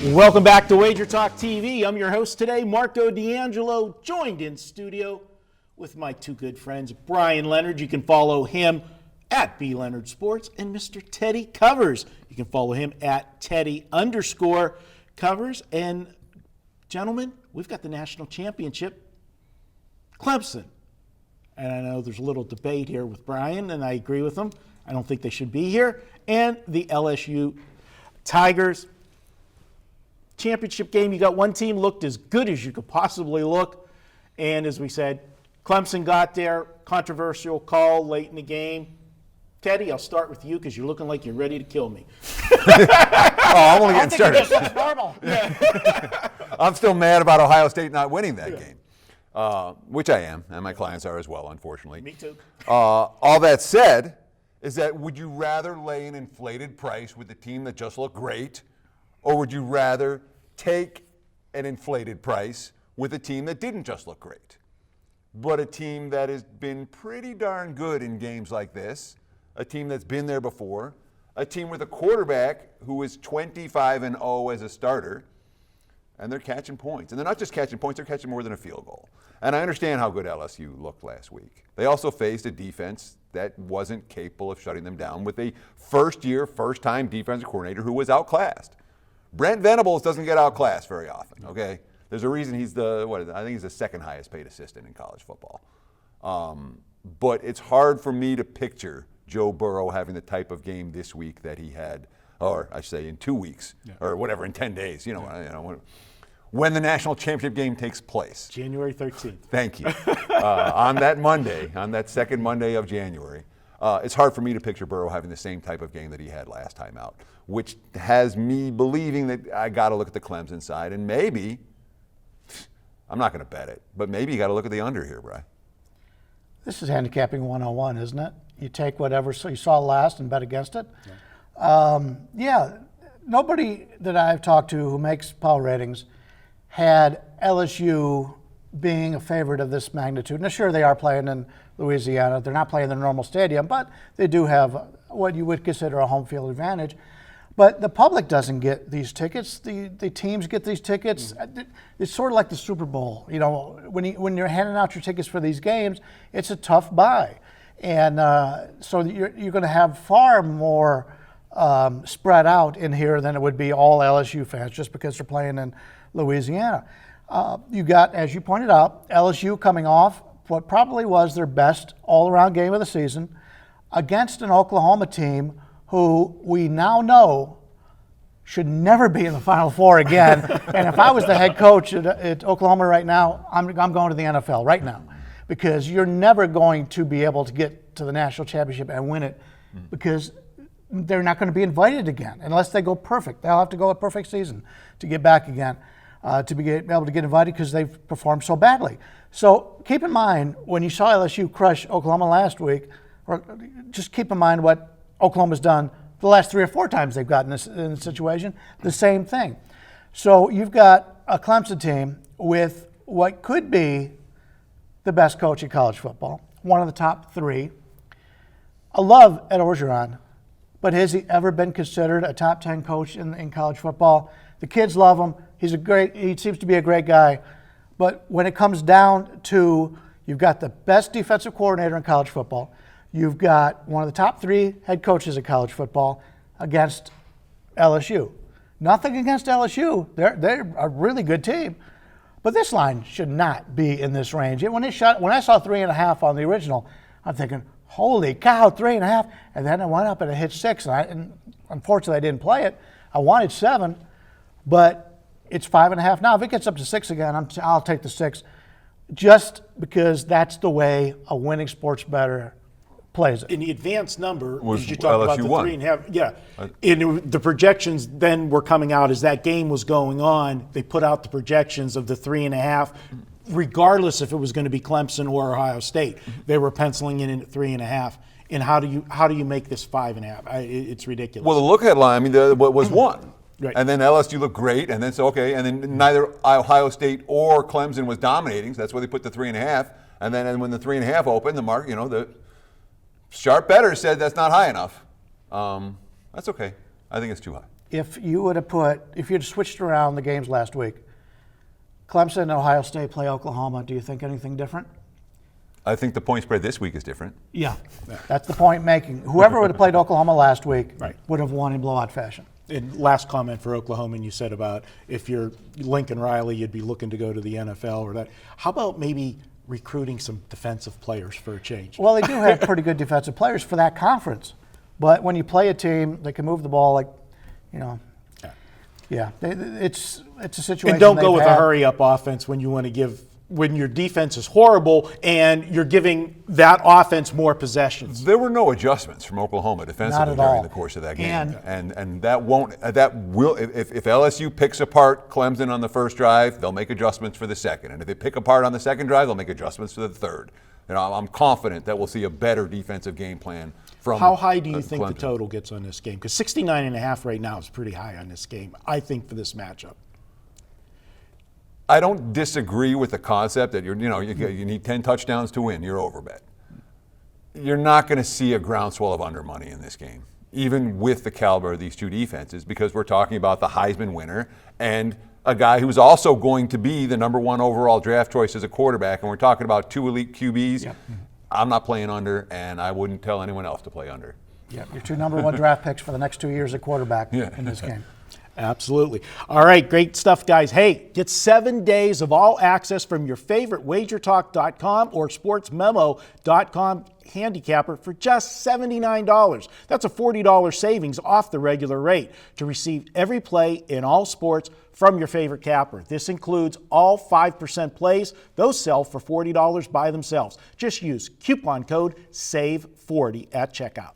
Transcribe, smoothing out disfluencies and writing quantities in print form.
Welcome back to WagerTalk TV. I'm your host today, Marco D'Angelo, joined in studio with my two good friends, Brian Leonard. You can follow him at B Leonard Sports, and Mr. Teddy Covers. You can follow him at Teddy_Covers. And gentlemen, we've got the national championship, Clemson. And I know there's a little debate here with Brian, and I agree with him. I don't think they should be here. And the LSU Tigers. Championship game, you got one team looked as good as you could possibly look. And as we said, Clemson got there, controversial call late in the game. Teddy, I'll start with you because you're looking like you're ready to kill me. I'm only getting started. That's normal. I'm still mad about Ohio State not winning that game, which I am, and my clients are as well, unfortunately. Me too. All that said, is that would you rather lay an inflated price with the team that just looked great, or would you rather take an inflated price with a team that didn't just look great, but a team that has been pretty darn good in games like this, a team that's been there before, a team with a quarterback who is 25-0 as a starter, and they're catching points. And they're not just catching points, they're catching more than a field goal. And I understand how good LSU looked last week. They also faced a defense that wasn't capable of shutting them down with a first-time defensive coordinator who was outclassed. Brent Venables doesn't get outclassed very often, okay? There's a reason he's I think he's the second highest paid assistant in college football. But it's hard for me to picture Joe Burrow having the type of game this week that he had, or I should say in 2 weeks, or whatever, in 10 days, when the national championship game takes place. January 13th. Thank you. On that Monday, on that second Monday of January, it's hard for me to picture Burrow having the same type of game that he had last time out, which has me believing that I got to look at the Clemson side, and maybe, I'm not going to bet it, but maybe you got to look at the under here, Bri. This is handicapping 101, isn't it? You take whatever you saw last and bet against it. Nobody that I've talked to who makes power ratings had LSU being a favorite of this magnitude. Now, sure, they are playing in Louisiana. They're not playing in the normal stadium, but they do have what you would consider a home field advantage. But the public doesn't get these tickets. The teams get these tickets. It's sort of like the Super Bowl. You know, when you're handing out your tickets for these games, it's a tough buy. And so you're going to have far more spread out in here than it would be all LSU fans just because they're playing in Louisiana. You got, as you pointed out, LSU coming off what probably was their best all-around game of the season against an Oklahoma team who we now know should never be in the Final Four again. And if I was the head coach at Oklahoma right now, I'm going to the NFL right now, because you're never going to be able to get to the national championship and win it, because they're not going to be invited again unless they go perfect. They'll have to go a perfect season to get back again, to be able to get invited because they've performed so badly. So keep in mind, when you saw LSU crush Oklahoma last week, or just keep in mind what Oklahoma's done the last 3 or 4 times they've gotten in this situation, the same thing. So you've got a Clemson team with what could be the best coach in college football, one of the top 3. I love Ed Orgeron, but has he ever been considered a top 10 coach in college football? The kids love him. He seems to be a great guy. But when it comes down to, you've got the best defensive coordinator in college football, you've got one of the top 3 head coaches in college football against LSU. Nothing against LSU. They're a really good team. But this line should not be in this range. When I saw 3.5 on the original, I'm thinking, holy cow, 3.5. And then it went up and it hit 6. And unfortunately, I didn't play it. I wanted 7, but it's 5.5 now. If it gets up to 6 again, I'll take the 6, just because that's the way a winning sports bettor plays it. In the advanced number, Was as you talk about LSU the won. 3.5, and the projections then were coming out as that game was going on. They put out the projections of the 3.5, regardless if it was going to be Clemson or Ohio State. They were penciling it in at 3.5. And how do you make this 5.5? It's ridiculous. Well, the look-ahead line, what was 1. Right. And then LSU looked great, and then and then neither Ohio State or Clemson was dominating, so that's why they put the 3.5. And then when the 3.5 opened, the mark, the sharp bettor said that's not high enough. That's okay. I think it's too high. if you'd switched around the games last week, Clemson and Ohio State play Oklahoma, do you think anything different? I think the point spread this week is different. Yeah. That's the point making. Whoever would have played Oklahoma last week Right. would have won in blowout fashion. And last comment for Oklahoma, and you said about if you're Lincoln Riley, you'd be looking to go to the NFL or that. How about maybe recruiting some defensive players for a change? Well, they do have pretty good defensive players for that conference. But when you play a team that can move the ball, like, it's a situation. And don't go they've with a had. hurry-up offense when you want to when your defense is horrible and you're giving that offense more possessions. There were no adjustments from Oklahoma defensively during all. the course of that game, And and that will if LSU picks apart Clemson on the first drive, they'll make adjustments for the second, and if they pick apart on the second drive, they'll make adjustments for the third. I'm confident that we'll see a better defensive game plan from. How high do you think the Clemson. total gets on this game? Because 69.5 right now is pretty high on this game, I think, for this matchup. I don't disagree with the concept that you need 10 touchdowns to win. You're overbet. You're not going to see a groundswell of under money in this game, even with the caliber of these two defenses, because we're talking about the Heisman winner and a guy who's also going to be the number one overall draft choice as a quarterback, and we're talking about two elite QBs. Yep. I'm not playing under, and I wouldn't tell anyone else to play under. Your two number one draft picks for the next 2 years at quarterback in this game. Absolutely. All right, great stuff, guys. Hey, get 7 days of all access from your favorite WagerTalk.com or SportsMemo.com handicapper for just $79. That's a $40 savings off the regular rate to receive every play in all sports from your favorite capper. This includes all 5% plays. Those sell for $40 by themselves. Just use coupon code SAVE40 at checkout.